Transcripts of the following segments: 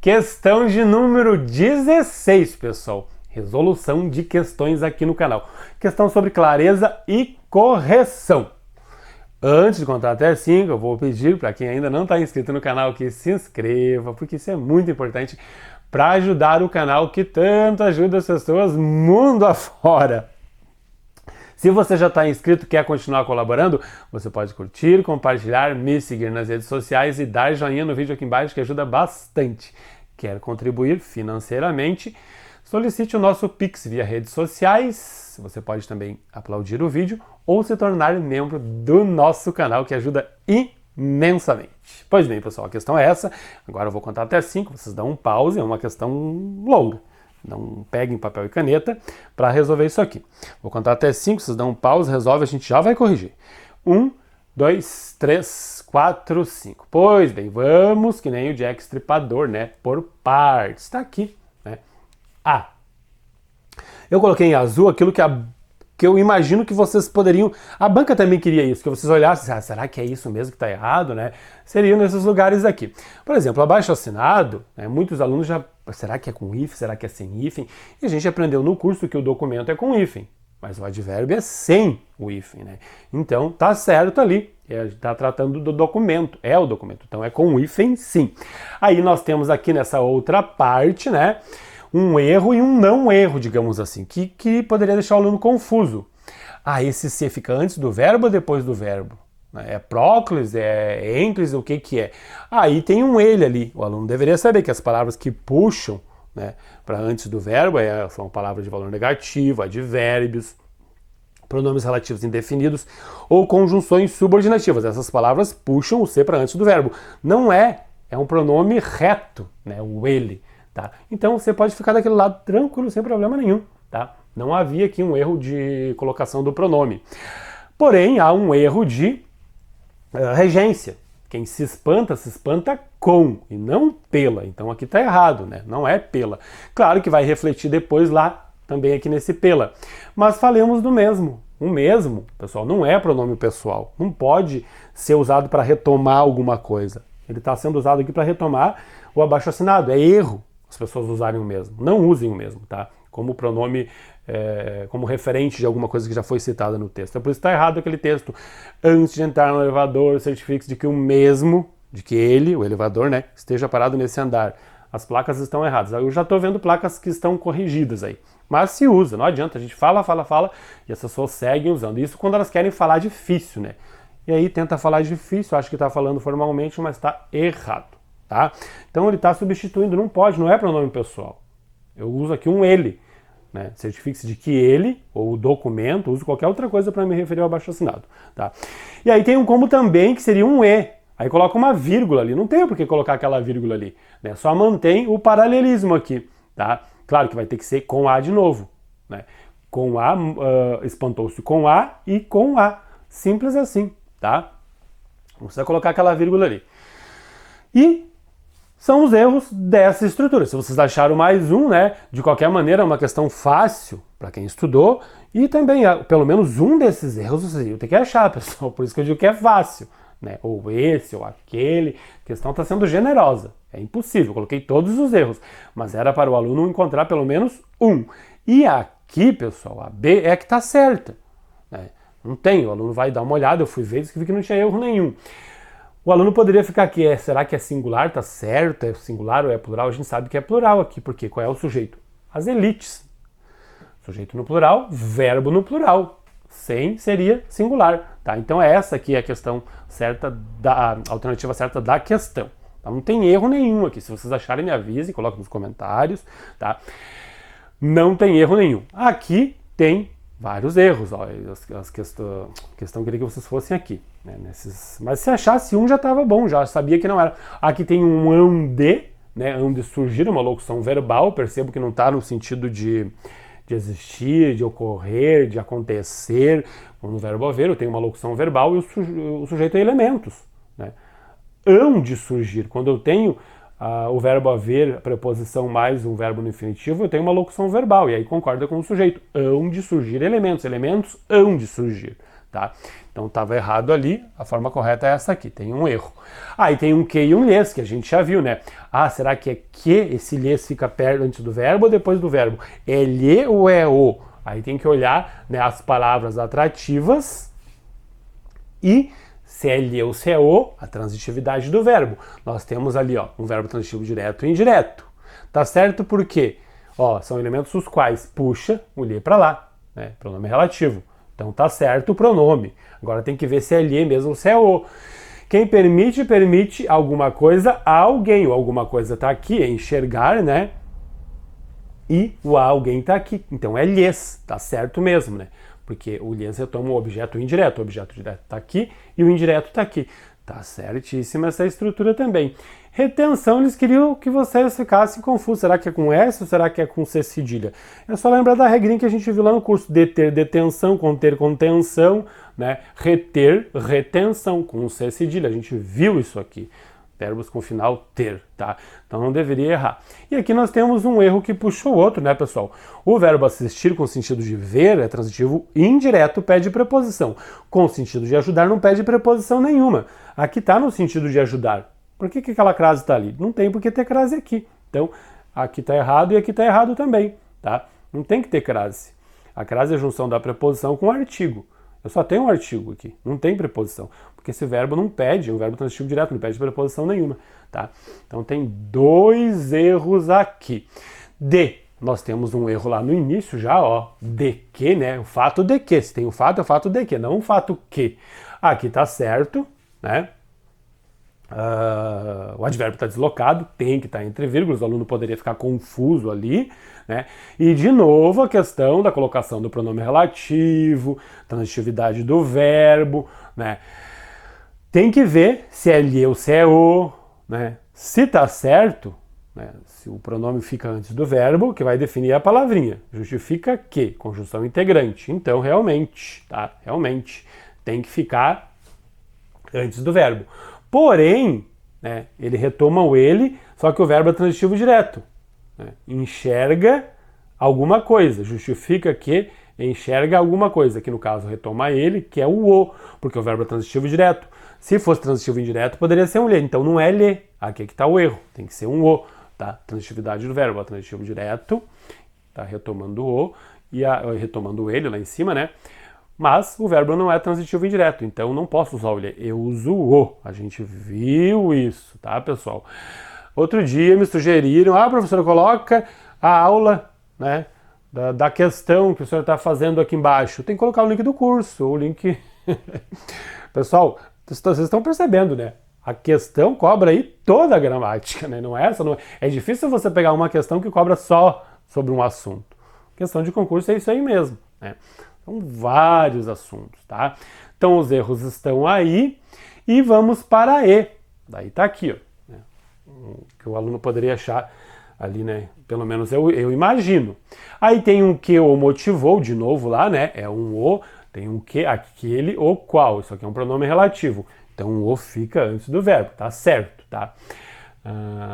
Questão de número 16, pessoal. Resolução de questões aqui no canal. Questão sobre clareza e correção. Antes de contar até 5, eu vou pedir para quem ainda não está inscrito no canal que se inscreva, porque isso é muito importante para ajudar o canal que tanto ajuda as pessoas mundo afora. Se você já está inscrito e quer continuar colaborando, você pode curtir, compartilhar, me seguir nas redes sociais e dar joinha no vídeo aqui embaixo, que ajuda bastante. Quer contribuir financeiramente? Solicite o nosso Pix via redes sociais. Você pode também aplaudir o vídeo ou se tornar membro do nosso canal, que ajuda imensamente. Pois bem, pessoal, a questão é essa. Agora eu vou contar até 5, vocês dão um pause, é uma questão longa. Não peguem papel e caneta para resolver isso aqui. Vou contar até 5, vocês dão um pause, resolve, a gente já vai corrigir. 1, 2, 3, 4, 5. Pois bem, vamos que nem o Jack Stripador, né? Por partes. Está aqui, né? A. Eu coloquei em azul aquilo que eu imagino que vocês poderiam... A banca também queria isso, que vocês olhassem, será que é isso mesmo que está errado, né? Seriam nesses lugares aqui. Por exemplo, abaixo-assinado, né, muitos alunos já... Será que é com hífen? Será que é sem hífen? E a gente aprendeu no curso que o documento é com hífen, mas o advérbio é sem o hífen, né? Então, tá certo ali. Está tratando do documento, é o documento. Então, é com o hífen, sim. Aí nós temos aqui nessa outra parte, né? Um erro e um não erro, digamos assim, que poderia deixar o aluno confuso. Esse C fica antes do verbo ou depois do verbo? É próclise, é ênclise, o que é? Aí tem um ele ali. O aluno deveria saber que as palavras que puxam, né, para antes do verbo são palavras de valor negativo, advérbios, pronomes relativos indefinidos ou conjunções subordinativas. Essas palavras puxam o C para antes do verbo. Não é um pronome reto, né, o ele. Tá? Então você pode ficar daquele lado tranquilo, sem problema nenhum. Tá? Não havia aqui um erro de colocação do pronome. Porém, há um erro de regência. Quem se espanta com e não pela. Então aqui está errado, né? Não é pela. Claro que vai refletir depois lá, também aqui nesse pela. Mas falemos do mesmo. O mesmo, pessoal, não é pronome pessoal. Não pode ser usado para retomar alguma coisa. Ele está sendo usado aqui para retomar o abaixo-assinado. É erro as pessoas usarem o mesmo. Não usem o mesmo, tá? Como pronome, como referente de alguma coisa que já foi citada no texto. É por isso que está errado aquele texto. Antes de entrar no elevador, certifique-se de que o mesmo, de que ele, o elevador, né, esteja parado nesse andar. As placas estão erradas. Eu já estou vendo placas que estão corrigidas aí. Mas se usa, não adianta. A gente fala, e as pessoas seguem usando. Isso quando elas querem falar difícil, né? E aí tenta falar difícil, acha que está falando formalmente, mas está errado. Tá? Então ele está substituindo, não pode, não é pronome pessoal. Eu uso aqui um ele, né? Certifique-se de que ele, ou o documento, uso qualquer outra coisa para me referir ao abaixo-assinado. Tá? E aí tem um como também, que seria um e. Aí coloca uma vírgula ali, não tem por que colocar aquela vírgula ali, né? Só mantém o paralelismo aqui. Tá? Claro que vai ter que ser com a de novo. Né? Com a, espantou-se com a e com a. Simples assim. Tá? Não precisa colocar aquela vírgula ali. E são os erros dessa estrutura. Se vocês acharam mais um, né? De qualquer maneira, é uma questão fácil para quem estudou. E também, pelo menos um desses erros vocês iam ter que achar, pessoal. Por isso que eu digo que é fácil. Né? Ou esse, ou aquele. A questão está sendo generosa. É impossível. Eu coloquei todos os erros. Mas era para o aluno encontrar pelo menos um. E aqui, pessoal, a B é que está certa. Né? Não tem. O aluno vai dar uma olhada. Eu fui ver e vi que não tinha erro nenhum. O aluno poderia ficar aqui, será que é singular? Tá certo? É singular ou é plural? A gente sabe que é plural aqui, porque qual é o sujeito? As elites. Sujeito no plural, verbo no plural. Sem seria singular, tá? Então essa aqui é a questão certa, a alternativa certa da questão. Tá? Não tem erro nenhum aqui. Se vocês acharem, me avisem, coloquem nos comentários, tá? Não tem erro nenhum. Aqui tem vários erros, ó. Questão queria que vocês fossem aqui, né? Mas se achasse um já estava bom, já sabia que não era. Aqui tem um ande, né? Ande surgir, uma locução verbal, percebo que não está no sentido de existir, de ocorrer, de acontecer. No verbo haver eu tenho uma locução verbal e o sujeito é elementos, né? Hão de surgir, quando eu tenho o verbo haver, a preposição mais um verbo no infinitivo, eu tenho uma locução verbal, e aí concorda com o sujeito. Hão de surgir elementos hão de surgir. Tá? Então estava errado ali, a forma correta é essa aqui, tem um erro. Aí tem um que e um lhes, que a gente já viu, né? Ah, será que é que? Esse lhes fica perto antes do verbo ou depois do verbo? É lhe ou é o? Aí tem que olhar, né, as palavras atrativas e se é lhe ou se é o, a transitividade do verbo. Nós temos ali, ó, um verbo transitivo direto e indireto. Tá certo? Por quê? Ó, são elementos os quais puxa o lhe para lá, né? Pronome relativo. Então tá certo o pronome. Agora tem que ver se é lhe mesmo ou se é o. Quem permite alguma coisa a alguém. Ou alguma coisa tá aqui, é enxergar, né? E o a alguém tá aqui. Então é lhes, tá certo mesmo, né? Porque o lhes retoma o objeto indireto. O objeto direto tá aqui e o indireto tá aqui. Tá certíssima essa estrutura também. Retenção, eles queriam que vocês ficassem confusos. Será que é com S ou será que é com C cedilha? É só lembrar da regrinha que a gente viu lá no curso. Deter, detenção, conter, contenção, né? Reter, retenção, com C cedilha. A gente viu isso aqui. Verbos com final ter, tá? Então não deveria errar. E aqui nós temos um erro que puxou o outro, né, pessoal? O verbo assistir com sentido de ver é transitivo indireto, pede preposição. Com sentido de ajudar não pede preposição nenhuma. Aqui tá no sentido de ajudar. Por que aquela crase está ali? Não tem por que ter crase aqui. Então, aqui está errado e aqui está errado também, tá? Não tem que ter crase. A crase é a junção da preposição com o artigo. Eu só tenho um artigo aqui, não tem preposição. Porque esse verbo não pede, é um verbo transitivo direto, não pede preposição nenhuma, tá? Então tem dois erros aqui. Nós temos um erro lá no início já, ó, de que, né? O fato de que. Se tem o fato, é o fato de que, não o fato que. Aqui tá certo, né? O advérbio está deslocado, tem que estar entre vírgulas, o aluno poderia ficar confuso ali, né? E de novo a questão da colocação do pronome relativo, transitividade do verbo, né? Tem que ver se é lhe ou se é o, né? Se está certo, né? Se o pronome fica antes do verbo, que vai definir a palavrinha, justifica que, conjunção integrante. Então realmente, tá? Realmente tem que ficar antes do verbo. Porém, né, ele retoma o ele, só que o verbo é transitivo direto. Né? Enxerga alguma coisa, justifica que enxerga alguma coisa. Aqui no caso retoma ele, que é o, porque o verbo é transitivo direto. Se fosse transitivo indireto, poderia ser um lhe, então não é lhe. Aqui é que está o erro, tem que ser um o. Tá? Transitividade do verbo, transitivo direto, tá retomando o, e retomando ele lá em cima, né? Mas o verbo não é transitivo indireto, então não posso usar o lhe, eu uso o. A gente viu isso, tá, pessoal? Outro dia me sugeriram, professor, coloca a aula, né, da questão que o senhor está fazendo aqui embaixo. Tem que colocar o link do curso, o link... Pessoal, vocês estão percebendo, né? A questão cobra aí toda a gramática, né? Não é essa, não é... É difícil você pegar uma questão que cobra só sobre um assunto. Questão de concurso é isso aí mesmo, né? São vários assuntos, tá? Então os erros estão aí e vamos para E. Daí tá aqui, ó, né? Que o aluno poderia achar ali, né? Pelo menos eu imagino. Aí tem um que o motivou, de novo lá, né? É um o, tem um que, aquele, o qual. Isso aqui é um pronome relativo. Então o fica antes do verbo, tá certo, tá?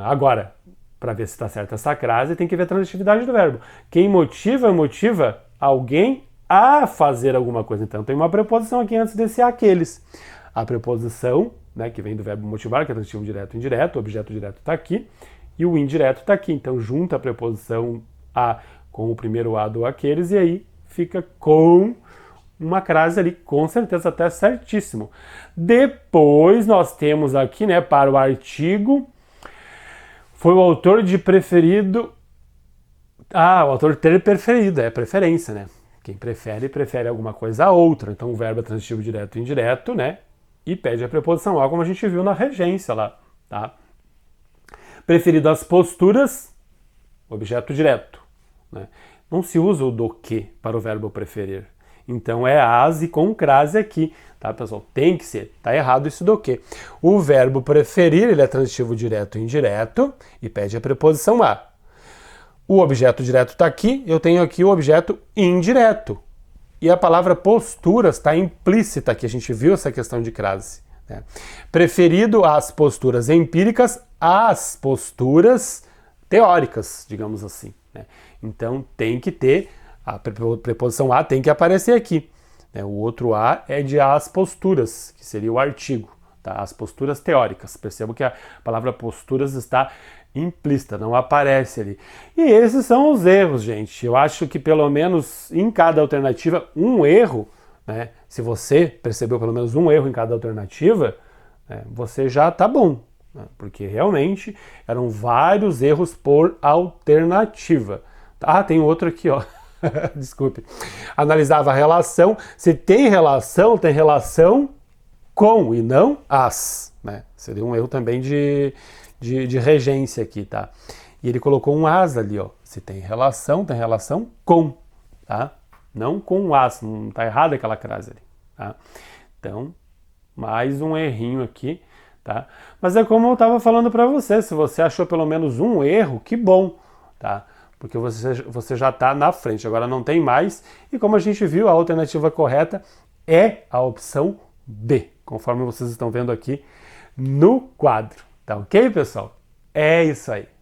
Agora, para ver se está certa essa crase, tem que ver a transitividade do verbo. Quem motiva alguém a fazer alguma coisa. Então tem uma preposição aqui antes desse aqueles. A preposição, né, que vem do verbo motivar, que é transitivo direto e indireto, o objeto direto está aqui, e o indireto está aqui. Então junta a preposição a com o primeiro a do aqueles, e aí fica com uma crase ali, com certeza até certíssimo. Depois nós temos aqui, né, para o artigo, foi o autor de preferido... o autor ter preferido, é preferência, né? Quem prefere alguma coisa a outra. Então o verbo é transitivo direto e indireto, né? E pede a preposição a, como a gente viu na regência lá, tá? Preferido as posturas, objeto direto, né? Não se usa o do que para o verbo preferir. Então é as e com crase aqui, tá, pessoal? Tem que ser. Tá errado isso do que. O verbo preferir, ele é transitivo direto e indireto e pede a preposição a. O objeto direto está aqui, eu tenho aqui o objeto indireto. E a palavra posturas está implícita aqui, a gente viu essa questão de crase, né? Preferido às posturas empíricas, às posturas teóricas, digamos assim, né? Então tem que ter, a preposição a tem que aparecer aqui. né? O outro A é de as posturas, que seria o artigo, tá? As posturas teóricas. Percebo que a palavra posturas está implícita, não aparece ali. E esses são os erros, gente. Eu acho que pelo menos em cada alternativa, um erro, né? Se você percebeu pelo menos um erro em cada alternativa, né, você já tá bom, né? Porque realmente eram vários erros por alternativa. Ah, tem outro aqui, ó. Desculpe. Analisava a relação. Se tem relação com e não as, né? Seria um erro também de regência aqui, tá? E ele colocou um as ali, ó. Se tem relação com, tá? Não com as, não tá errado aquela crase ali, tá? Então, mais um errinho aqui, tá? Mas é como eu estava falando para você, se você achou pelo menos um erro, que bom, tá? Porque você já está na frente, agora não tem mais. E como a gente viu, a alternativa correta é a opção B, conforme vocês estão vendo aqui no quadro. Tá ok, pessoal? É isso aí.